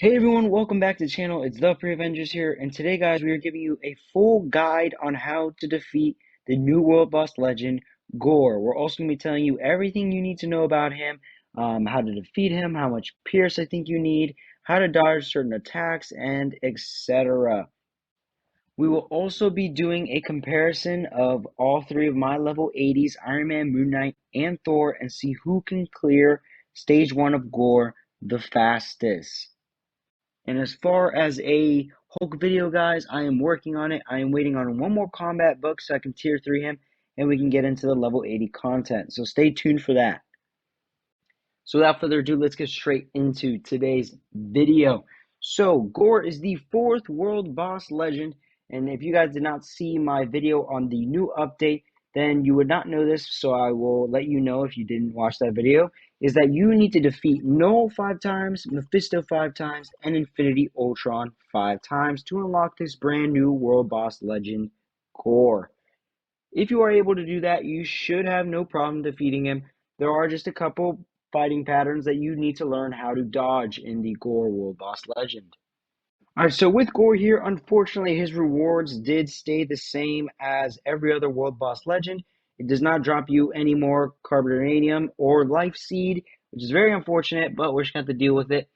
Hey everyone, welcome back to the channel. It's the Free Avengers here, and today, guys, we are giving you a full guide on how to defeat the new world boss legend, Gorr. We're also going to be telling you everything you need to know about him, how to defeat him, how much Pierce I think you need, how to dodge certain attacks, and etc. We will also be doing a comparison of all three of my level 80s, Iron Man, Moon Knight, and Thor, and see who can clear stage 1 of Gorr the fastest. And as far as a Hulk video, guys, I am working on it. I am waiting on one more combat book so I can tier 3 him and we can get into the level 80 content. So stay tuned for that. So without further ado, let's get straight into today's video. So Gorr is the 4th world boss legend. And if you guys did not see my video on the new update, then you would not know this. So I will let you know if you didn't watch that video. Is that you need to defeat Null 5 times, Mephisto 5 times, and Infinity Ultron 5 times to unlock this brand new world boss legend, Gorr. If you are able to do that, you should have no problem defeating him. There are just a couple fighting patterns that you need to learn how to dodge in the Gorr World Boss Legend. Alright, so with Gorr here, unfortunately, his rewards did stay the same as every other World Boss Legend. It does not drop you any more Carbonanium or Life Seed, which is very unfortunate, but we're just going to have to deal with it.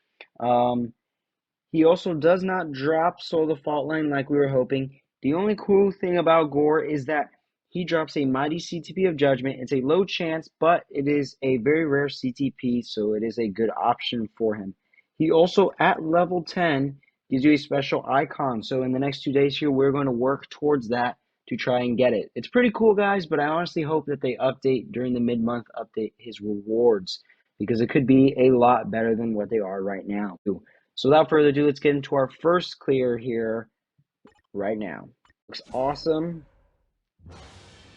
He also does not drop Soul the Fault Line like we were hoping. The only cool thing about Gorr is that he drops a Mighty CTP of Judgment. It's a low chance, but it is a very rare CTP, so it is a good option for him. He also, at level 10, gives you a special icon. So in the next 2 days here, we're going to work towards that to try and get it. It's pretty cool, guys, but I honestly hope that they update during the mid-month update his rewards, because it could be a lot better than what they are right now. So without further ado, let's get into our first clear here right now. Looks awesome.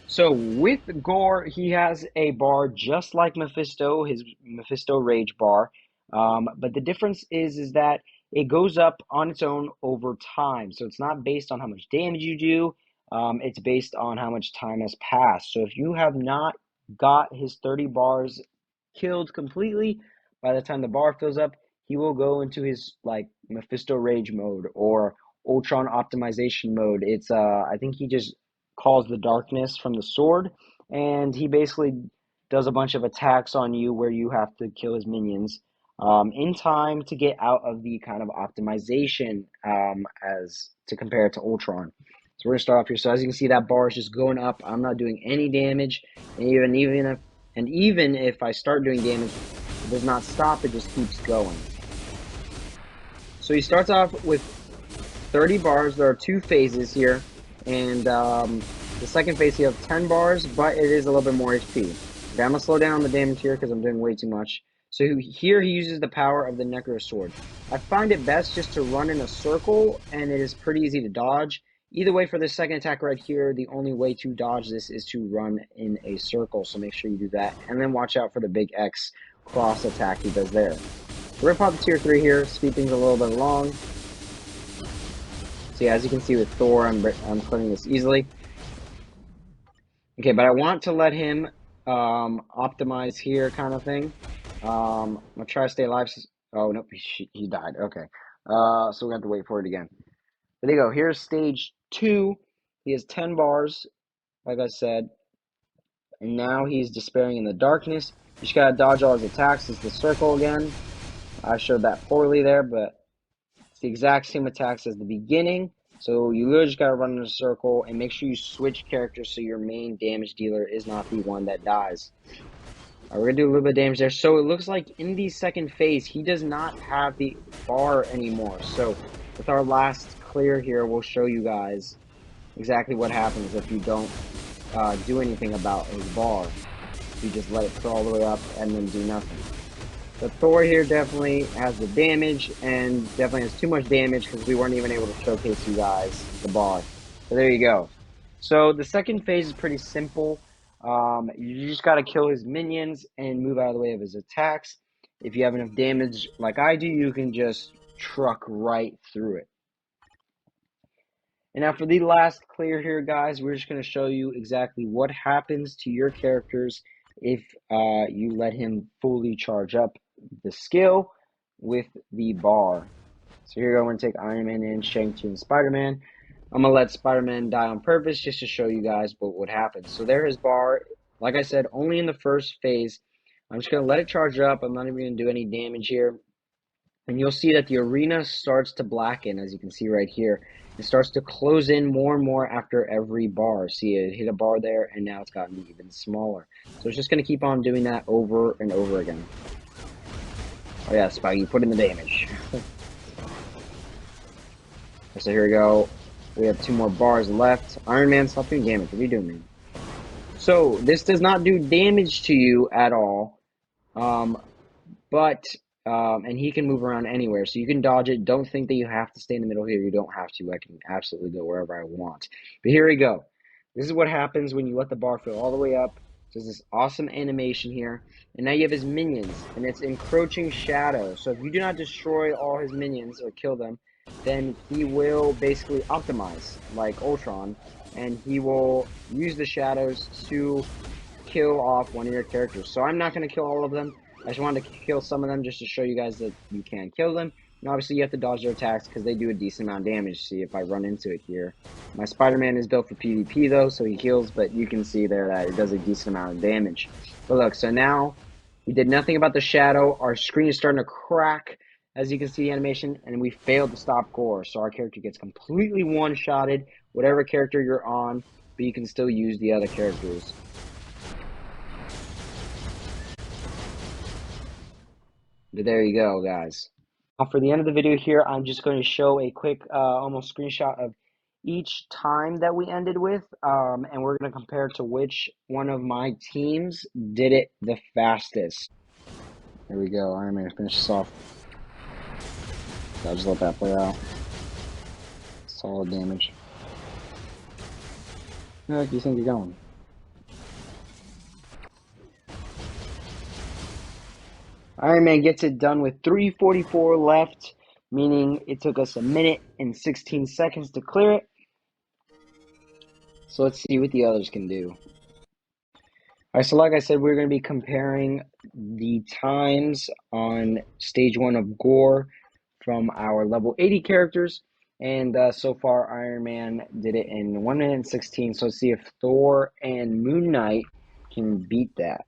So with Gorr, he has a bar just like Mephisto, his Mephisto Rage bar. But the difference is that it goes up on its own over time. So it's not based on how much damage you do. It's based on how much time has passed. So if you have not got his 30 bars killed completely, by the time the bar fills up, he will go into his like Mephisto Rage mode or Ultron optimization mode. It's I think he just calls the darkness from the sword, and he basically does a bunch of attacks on you where you have to kill his minions in time to get out of the kind of optimization as to compare it to Ultron. So we're gonna start off here. So as you can see, that bar is just going up. I'm not doing any damage, and even if I start doing damage, it does not stop. It just keeps going. So he starts off with 30 bars. There are 2 phases here, and the second phase you have 10 bars, but it is a little bit more HP. Okay, I'm gonna slow down the damage here because I'm doing way too much. So here he uses the power of the Necro Sword. I find it best just to run in a circle, and it is pretty easy to dodge. Either way, for this second attack right here, the only way to dodge this is to run in a circle, so make sure you do that. And then watch out for the big X cross attack he does there. We're gonna pop the tier 3 here, speed things a little bit along. So yeah, as you can see with Thor, I'm clearing this easily. Okay, but I want to let him optimize here kind of thing. I'm going to try to stay alive. Oh, nope, he died. Okay. So we're going to have to wait for it again. There you go. Here's stage 2. He has 10 bars, like I said. And now he's despairing in the darkness. You just got to dodge all his attacks. It's the circle again. I showed that poorly there, but it's the exact same attacks as the beginning. So you literally just gotta run in a circle and make sure you switch characters so your main damage dealer is not the one that dies. Alright, we're gonna do a little bit of damage there. So it looks like in the second phase, he does not have the bar anymore. So with our last clear here, we'll show you guys exactly what happens if you don't do anything about his bar. You just let it crawl all the way up and then do nothing. The Thor here definitely has the damage, and definitely has too much damage because we weren't even able to showcase you guys the bar. So there you go. So the second phase is pretty simple. You just got to kill his minions and move out of the way of his attacks. If you have enough damage like I do, you can just truck right through it. And now for the last clear here, guys, we're just going to show you exactly what happens to your characters if you let him fully charge up the skill with the bar. So here we go. We're going to take Iron Man and Shang-Chi and Spider-Man. I'm going to let Spider-Man die on purpose just to show you guys what would happen. So there his bar. Like I said, only in the first phase. I'm just going to let it charge up. I'm not even going to do any damage here. And you'll see that the arena starts to blacken, as you can see right here. It starts to close in more and more after every bar. See, it hit a bar there, and now it's gotten even smaller. So it's just going to keep on doing that over and over again. Oh yeah, Spaggy, put in the damage. So here we go. We have 2 more bars left. Iron Man, stop doing damage. What are you doing, man? So this does not do damage to you at all. And he can move around anywhere, so you can dodge it. Don't think that you have to stay in the middle here. You don't have to. I can absolutely go wherever I want. But here we go. This is what happens when you let the bar fill all the way up. There's this awesome animation here. And now you have his minions, and it's encroaching shadow. So if you do not destroy all his minions or kill them, then he will basically optimize like Ultron, and he will use the shadows to kill off one of your characters. So I'm not going to kill all of them. I just wanted to kill some of them just to show you guys that you can kill them. And obviously you have to dodge their attacks because they do a decent amount of damage. See if I run into it here. My Spider-Man is built for PvP though, so he heals, but you can see there that it does a decent amount of damage. But look, so now we did nothing about the shadow. Our screen is starting to crack, as you can see the animation, and we failed to stop Gorr. So our character gets completely one-shotted, whatever character you're on, but you can still use the other characters. But there you go, guys. For the end of the video here, I'm just going to show a quick almost screenshot of each time that we ended with, and we're going to compare to which one of my teams did it the fastest. There we go. Iron Man finish this off. I'll just let that play out. Solid damage. How do you think you're going? Iron Man gets it done with 3:44 left, meaning it took us 1 minute and 16 seconds to clear it. So let's see what the others can do. Alright, so like I said, we're going to be comparing the times on stage 1 of Gorr from our level 80 characters. And so far, Iron Man did it in 1 minute and 16. So let's see if Thor and Moon Knight can beat that.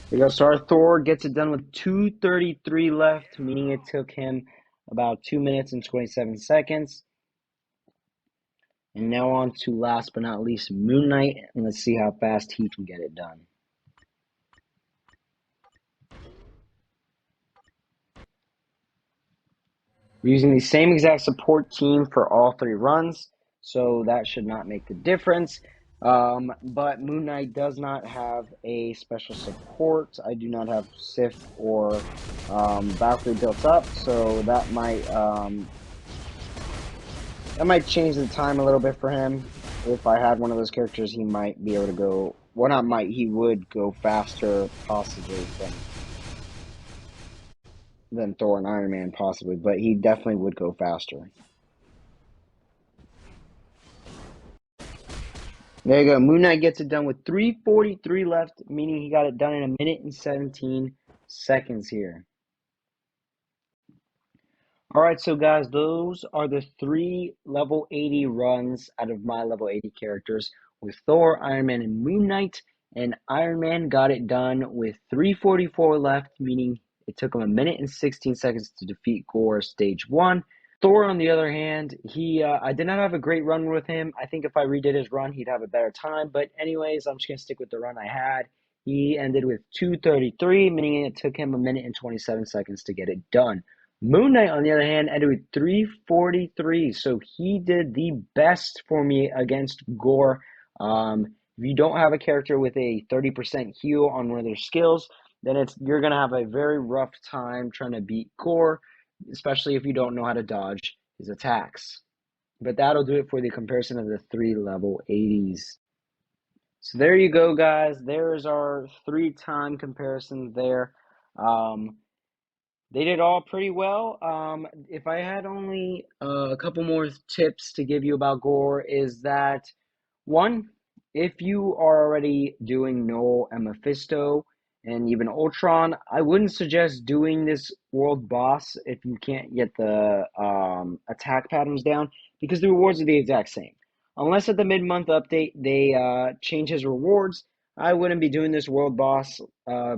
Here we go. So our Thor gets it done with 2:33 left, meaning it took him about 2 minutes and 27 seconds. And now on to last but not least, Moon Knight, and let's see how fast he can get it done. We're using the same exact support team for all 3 runs, so that should not make the difference. But Moon Knight does not have a special support. I do not have Sif or Valkyrie built up, so that might change the time a little bit for him. If I had one of those characters, he might be able to go. Well, not might. He would go faster, possibly than Thor and Iron Man, possibly, but he definitely would go faster. There you go. Moon Knight gets it done with 3:43 left, meaning he got it done in 1 minute and 17 seconds here. Alright, so guys, those are the 3 level 80 runs out of my level 80 characters with Thor, Iron Man, and Moon Knight. And Iron Man got it done with 3:44 left, meaning it took him 1 minute and 16 seconds to defeat Gorr stage 1. Thor, on the other hand, I did not have a great run with him. I think if I redid his run, he'd have a better time. But anyways, I'm just going to stick with the run I had. He ended with 2:33, meaning it took him 1 minute and 27 seconds to get it done. Moon Knight, on the other hand, ended with 3:43, so he did the best for me against Gorr. If you don't have a character with a 30% heal on one of their skills, then you're going to have a very rough time trying to beat Gorr, especially if you don't know how to dodge his attacks. But that'll do it for the comparison of the 3 level 80s. So there you go, guys. There's our 3-time comparisons there. They did all pretty well. If I had only a couple more tips to give you about Gorr, is that 1, if you are already doing Null and Mephisto, and even Ultron. I wouldn't suggest doing this world boss if you can't get the attack patterns down because the rewards are the exact same. Unless at the mid-month update they change his rewards, I wouldn't be doing this world boss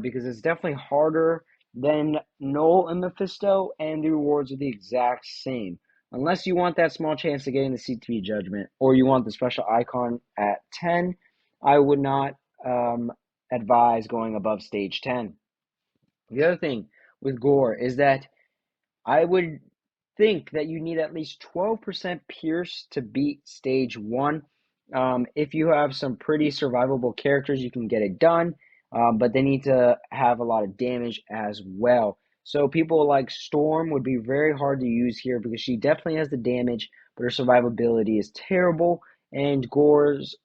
because it's definitely harder than Null and Mephisto, and the rewards are the exact same. Unless you want that small chance of getting the CTV judgment, or you want the special icon at 10, I would not advise going above stage 10. The other thing with Gorr is that I would think that you need at least 12% Pierce to beat stage 1. If you have some pretty survivable characters, you can get it done, but they need to have a lot of damage as well. So people like Storm would be very hard to use here because she definitely has the damage, but her survivability is terrible, and Gorr's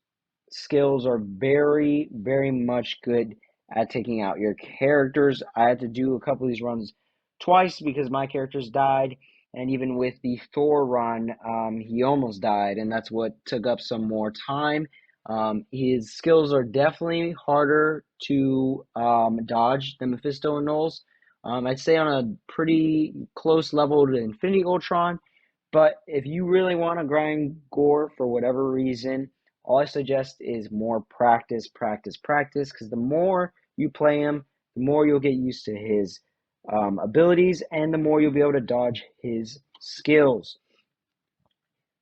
skills are very, very much good at taking out your characters. I had to do a couple of these runs twice because my characters died, and even with the Thor run, he almost died, and that's what took up some more time. His skills are definitely harder to dodge than Mephisto and Knowles. I'd say on a pretty close level to Infinity Ultron, but if you really want to grind Gorr for whatever reason, all I suggest is more practice, practice, practice, because the more you play him, the more you'll get used to his abilities and the more you'll be able to dodge his skills.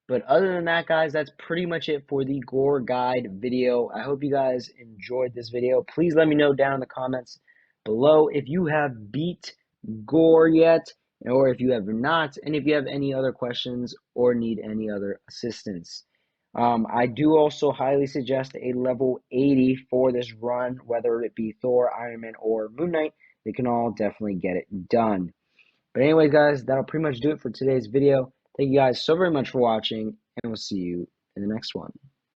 But other than that, guys, that's pretty much it for the Gorr guide video. I hope you guys enjoyed this video. Please let me know down in the comments below if you have beat Gorr yet, or if you have not, and if you have any other questions or need any other assistance. I do also highly suggest a level 80 for this run, whether it be Thor, Iron Man, or Moon Knight. They can all definitely get it done. But anyways, guys, that'll pretty much do it for today's video. Thank you guys so very much for watching, and we'll see you in the next one.